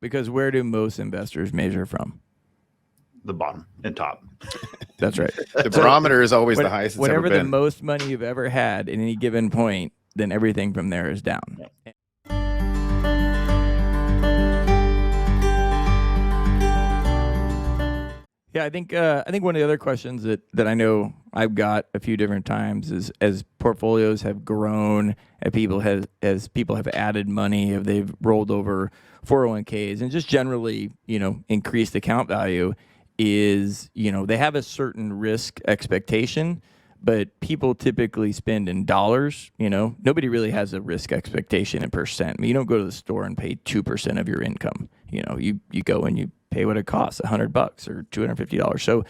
Because where do most investors measure from? The bottom and top. That's right. The barometer is always the highest it's whenever ever the been. most money you've ever had at any given point, then everything from there is down. Yep. Yeah, I think one of the other questions that I know I've got a few different times is as portfolios have grown, as people have added money, if they've rolled over 401ks and just generally, increased account value, is, they have a certain risk expectation, but people typically spend in dollars. Nobody really has a risk expectation in percent. I mean, you don't go to the store and pay 2% of your income. You go and you pay what it costs, $100 or $250. So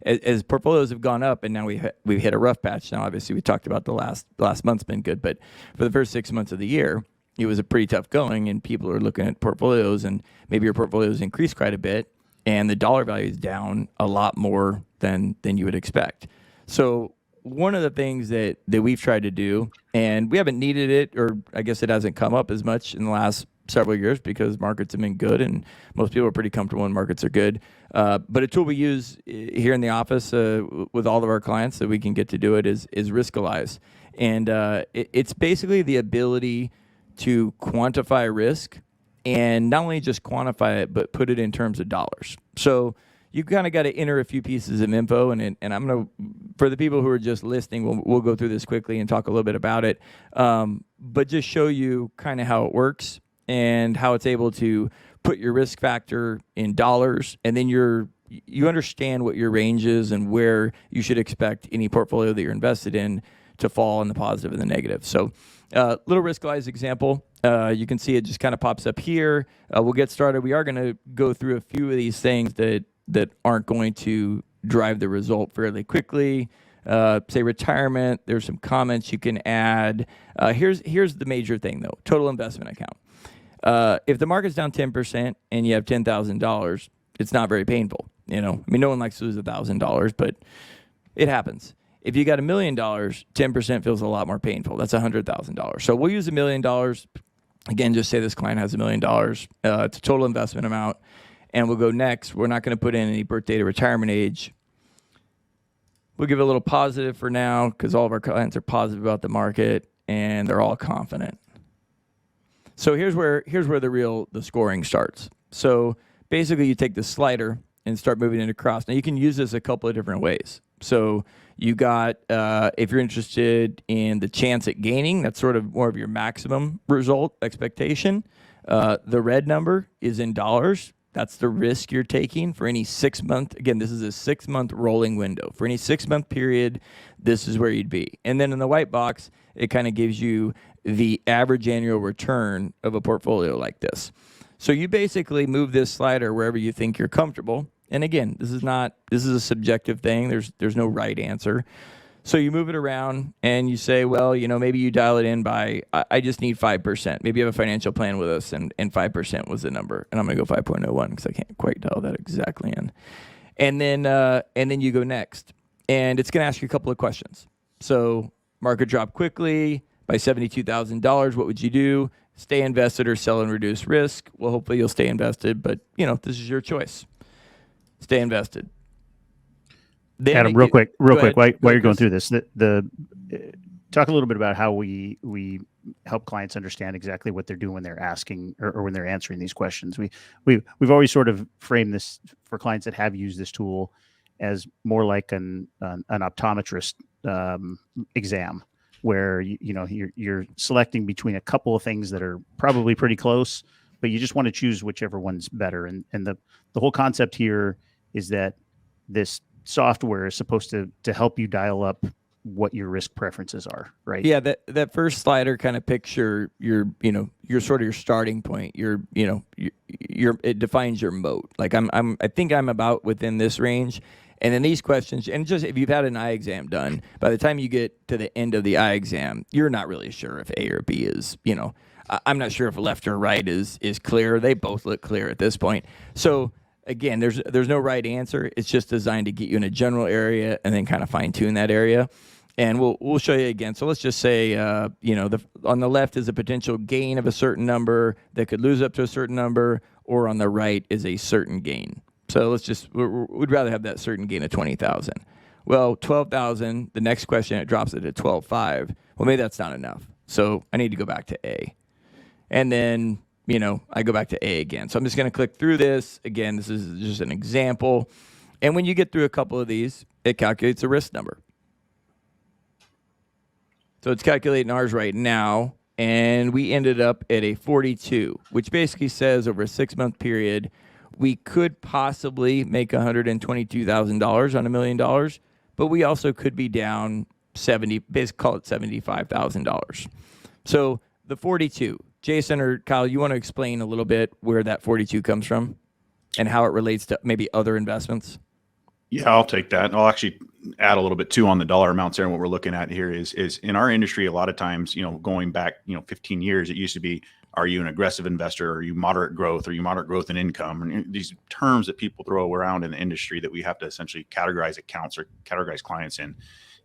as portfolios have gone up, and now we've hit a rough patch. Now, obviously, we talked about the last month's been good, but for the first 6 months of the year, it was a pretty tough going, and people are looking at portfolios, and maybe your portfolio's increased quite a bit, and the dollar value is down a lot more than you would expect. So one of the things that we've tried to do, and we haven't needed it, or I guess it hasn't come up as much in the last several years because markets have been good and most people are pretty comfortable when markets are good. But a tool we use here in the office with all of our clients that we can get to do it is Riskalyze. And it's basically the ability to quantify risk, and not only just quantify it, but put it in terms of dollars. So you kind of got to enter a few pieces of info, and I'm going to, for the people who are just listening, we'll go through this quickly and talk a little bit about it, but just show you kind of how it works and how it's able to put your risk factor in dollars, and then you understand what your range is and where you should expect any portfolio that you're invested in to fall in the positive and the negative. So little Riskalyze example. You can see it just kind of pops up here. We'll get started. We are going to go through a few of these things that aren't going to drive the result fairly quickly. Say retirement, there's some comments you can add. Here's the major thing though, total investment account. If the market's down 10% and you have $10,000, it's not very painful. No one likes to lose $1,000, but it happens. If you got $1 million, 10% feels a lot more painful. That's $100,000. So we'll use $1 million. Again, just say this client has $1 million. It's a total investment amount. And we'll go next. We're not going to put in any birthday to retirement age. We'll give it a little positive for now because all of our clients are positive about the market and they're all confident. So here's where the scoring starts. So basically you take the slider and start moving it across. Now you can use this a couple of different ways. So you got, if you're interested in the chance at gaining, that's sort of more of your maximum result expectation. The red number is in dollars. That's the risk you're taking for any 6 month. Again, this is a 6 month rolling window. For any 6 month period, this is where you'd be. And then in the white box, it kind of gives you the average annual return of a portfolio like this. So you basically move this slider wherever you think you're comfortable. And again, this is a subjective thing. There's no right answer. So you move it around and you say, well, maybe you dial it in by, I just need 5%. Maybe you have a financial plan with us and 5% was the number. And I'm going to go 5.01 because I can't quite dial that exactly in. And then you go next. And it's going to ask you a couple of questions. So market dropped quickly by $72,000. What would you do? Stay invested or sell and reduce risk? Well, hopefully you'll stay invested, but this is your choice. Stay invested. Then Adam, real quick, while you're going through this, talk a little bit about how we help clients understand exactly what they're doing when they're asking or when they're answering these questions. We've always sort of framed this for clients that have used this tool as more like an optometrist exam, where you're selecting between a couple of things that are probably pretty close, but you just want to choose whichever one's better. And the whole concept here is that this software is supposed to help you dial up what your risk preferences are, right? Yeah, that first slider kind of picks your sort of your starting point. It defines your moat. Like I think I'm about within this range. And then these questions, and just if you've had an eye exam done, by the time you get to the end of the eye exam, you're not really sure if A or B is, I'm not sure if left or right is clear. They both look clear at this point. So again, there's no right answer. It's just designed to get you in a general area and then kind of fine tune that area. And we'll show you again. So let's just say, on the left is a potential gain of a certain number that could lose up to a certain number, or on the right is a certain gain. So we'd rather have that certain gain of 20,000. Well, 12,000, the next question, it drops it to 12.5. Well, maybe that's not enough. So I need to go back to A. And then, I go back to A again. So I'm just going to click through this. Again, this is just an example. And when you get through a couple of these, it calculates a risk number. So it's calculating ours right now, and we ended up at a 42, which basically says over a 6-month period, we could possibly make $122,000 on $1 million, but we also could be down basically call it $75,000. So the 42, Jason or Kyle, you want to explain a little bit where that 42 comes from and how it relates to maybe other investments? Yeah, I'll take that. I'll actually add a little bit too on the dollar amounts there. And what we're looking at here is in our industry, a lot of times, going back, 15 years, it used to be, are you an aggressive investor? Are you moderate growth? Are you moderate growth in income? And these terms that people throw around in the industry that we have to essentially categorize accounts or categorize clients in.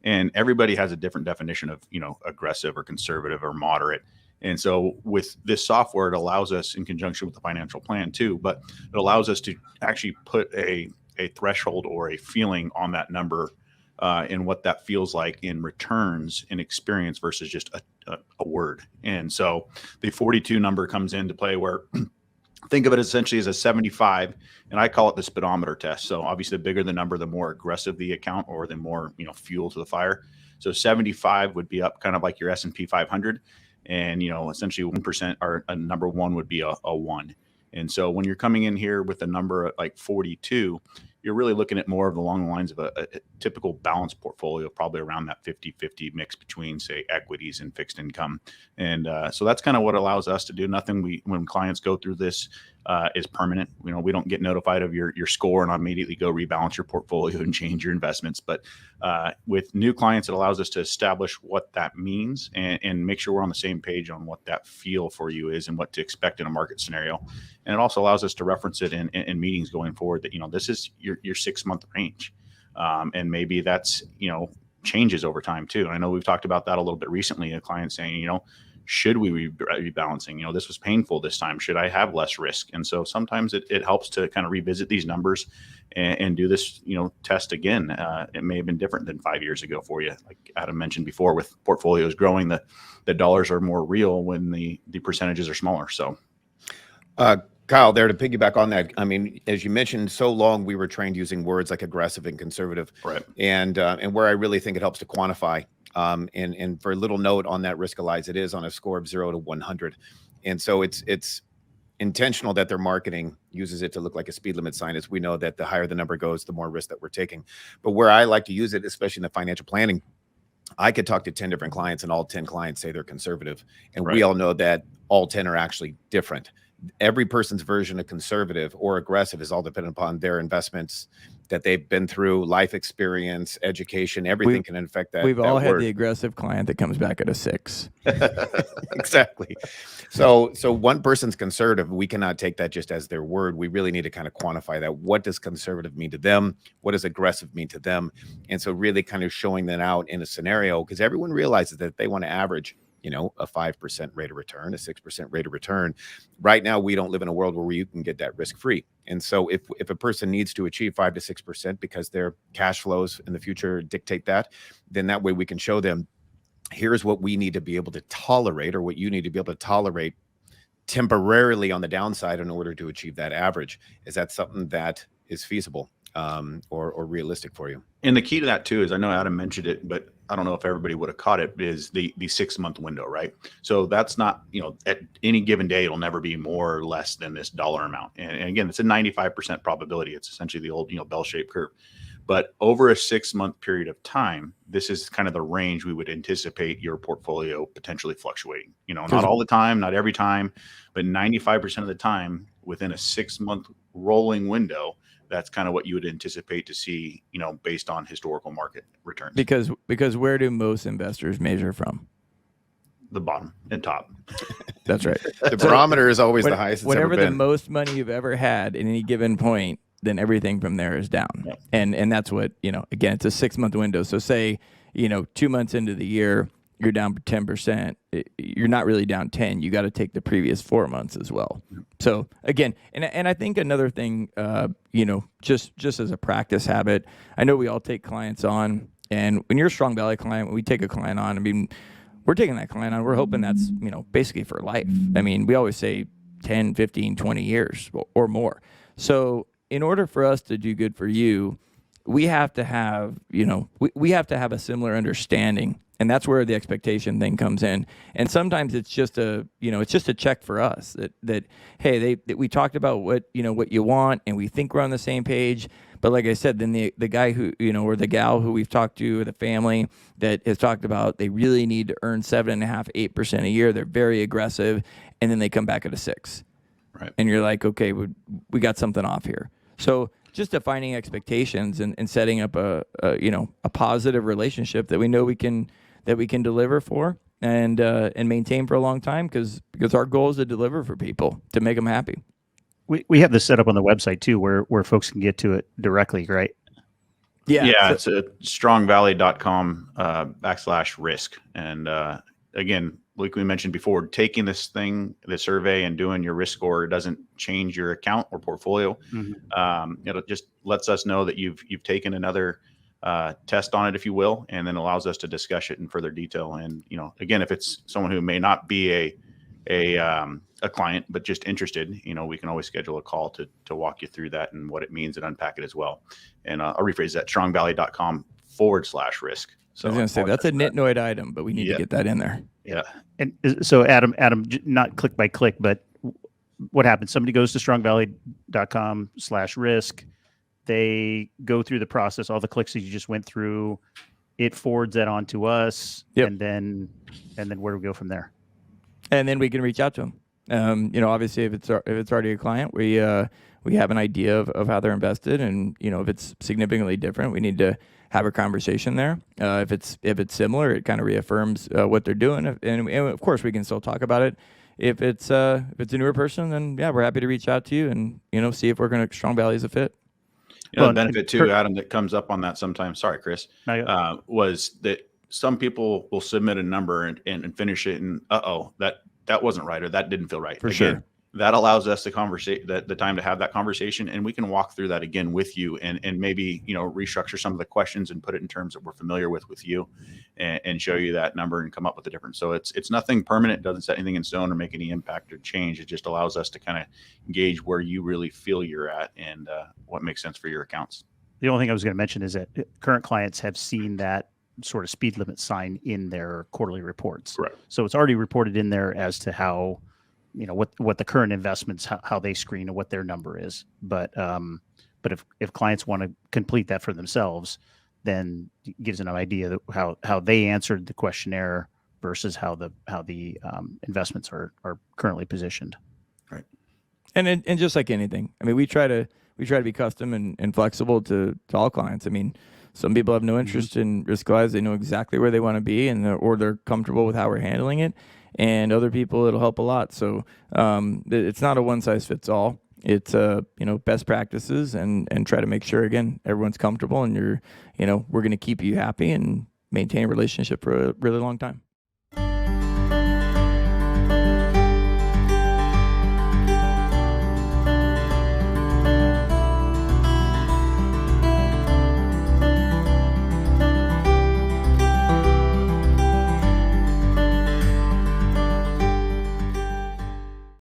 And everybody has a different definition of, aggressive or conservative or moderate. And so with this software, it allows us, in conjunction with the financial plan too, but it allows us to actually put a threshold or a feeling on that number and what that feels like in returns and experience versus just a word. And so the 42 number comes into play where think of it essentially as a 75, and I call it the speedometer test. So obviously the bigger the number, the more aggressive the account or the more, fuel to the fire. So 75 would be up kind of like your S&P 500. And, essentially 1% or a number one would be a 1. And so when you're coming in here with a number like 42, you're really looking at more of along the lines of a typical balanced portfolio, probably around that 50-50 mix between, say, equities and fixed income. And so that's kind of what allows us to do. Nothing when clients go through this is permanent. We don't get notified of your score and immediately go rebalance your portfolio and change your investments. But with new clients, it allows us to establish what that means and make sure we're on the same page on what that feel for you is and what to expect in a market scenario. And it also allows us to reference it in meetings going forward that, this is your 6-month range. And maybe that's, changes over time too. I know we've talked about that a little bit recently, a client saying, should we be rebalancing? This was painful this time. Should I have less risk? And so sometimes it helps to kind of revisit these numbers and do this, test again. It may have been different than 5 years ago for you. Like Adam mentioned before, with portfolios growing, the dollars are more real when the percentages are smaller. So, Kyle, there to piggyback on that. I mean, as you mentioned, so long we were trained using words like aggressive and conservative, right? And where I really think it helps to quantify. And for a little note on that Riskalyze, it is on a score of 0 to 100, and so it's intentional that their marketing uses it to look like a speed limit sign, as we know that the higher the number goes, the more risk that we're taking. But where I like to use it, especially in the financial planning, I could talk to 10 different clients and all 10 clients say they're conservative, and right. We all know that all 10 are actually different. Every person's version of conservative or aggressive is all dependent upon their investments that they've been through, life experience, education, everything can affect that. We've all word. had the aggressive client that comes back at a 6. Exactly. So one person's conservative, we cannot take that just as their word. We really need to kind of quantify that. What does conservative mean to them? What does aggressive mean to them? And so really kind of showing that out in a scenario, because everyone realizes that they want to average a 5% rate of return, a 6% rate of return. Right now, we don't live in a world where you can get that risk-free. And so if a person needs to achieve 5 to 6% because their cash flows in the future dictate that, then that way we can show them, here's what we need to be able to tolerate, or what you need to be able to tolerate temporarily on the downside in order to achieve that average. Is that something that is feasible or realistic for you? And the key to that too is, I know Adam mentioned it, but I don't know if everybody would have caught it, is the 6-month window, right? So that's not, at any given day, it'll never be more or less than this dollar amount. And again, it's a 95% probability. It's essentially the old, bell-shaped curve. But over a 6-month period of time, this is kind of the range we would anticipate your portfolio potentially fluctuating. Not all the time, not every time, but 95% of the time within a 6-month rolling window, that's kind of what you would anticipate to see, based on historical market returns. Because where do most investors measure from? The bottom and top. That's right. The barometer is always the highest it's whatever ever the been. most money you've ever had at any given point, then everything from there is down. Yep. And that's what, again, it's a 6-month window. So say 2 months into the year, you're down 10%. You're not really down 10. You got to take the previous 4 months as well. So again, and I think another thing, just as a practice habit, I know we all take clients on, and when you're a Strong Valley client, when we take a client on, I mean, we're taking that client on, we're hoping that's, basically for life. I mean, we always say 10, 15, 20 years or more. So in order for us to do good for you, we have to have, we have to have a similar understanding, and that's where the expectation thing comes in. And sometimes it's just it's just a check for us that hey, we talked about what you want, and we think we're on the same page. But like I said, then the guy who, or the gal who we've talked to, or the family that has talked about, they really need to earn 7.5%, 8% a year. They're very aggressive, and then they come back at a 6. Right. And you're like, okay, we got something off here. So just defining expectations and setting up a positive relationship that we know we can deliver for and maintain for a long time, because our goal is to deliver for people, to make them happy. We have this set up on the website too, where folks can get to it directly, right? Yeah, it's at strongvalley.com /risk. And again, like we mentioned before, taking the survey and doing your risk score doesn't change your account or portfolio. Mm-hmm. It just lets us know that you've taken another test on it, if you will, and then allows us to discuss it in further detail. And again, if it's someone who may not be a client but just interested, we can always schedule a call to walk you through that and what it means and unpack it as well. And I'll rephrase that: strongvalley.com /risk. So I was going to say that's a nitnoid item, but we need to get that in there. Yeah. And so Adam, not click by click, but what happens? Somebody goes to strongvalley.com /risk. They go through the process, all the clicks that you just went through. It forwards that on to us. Yep. And then where do we go from there? And then we can reach out to them. Obviously if it's already a client, we have an idea of how they're invested, and if it's significantly different, we need to have a conversation there. If it's similar, it kind of reaffirms what they're doing, and of course we can still talk about it. If it's a newer person, then yeah, we're happy to reach out to you and see if we're going to Strong Valley as a fit. The benefit too, Adam, that comes up on that sometimes. Sorry, Chris, was that some people will submit a number and finish it, and that wasn't right, or that didn't feel right. Sure. That allows us to the time to have that conversation, and we can walk through that again with you, and maybe restructure some of the questions and put it in terms that we're familiar with you, and show you that number and come up with a difference. So it's nothing permanent. It doesn't set anything in stone or make any impact or change. It just allows us to kind of gauge where you really feel you're at and what makes sense for your accounts. The only thing I was going to mention is that current clients have seen that sort of speed limit sign in their quarterly reports. Correct. So it's already reported in there as to how, what the current investments, how they screen and what their number is. But if clients want to complete that for themselves, then it gives an idea that how they answered the questionnaire versus how the investments are currently positioned. Right. And just like anything, I mean, we try to be custom and flexible to all clients. I mean, some people have no interest in risk wise. They know exactly where they want to be, or they're comfortable with how we're handling it. And other people, it'll help a lot. So it's not a one size fits all. It's best practices and try to make sure, again, everyone's comfortable, and we're going to keep you happy and maintain a relationship for a really long time.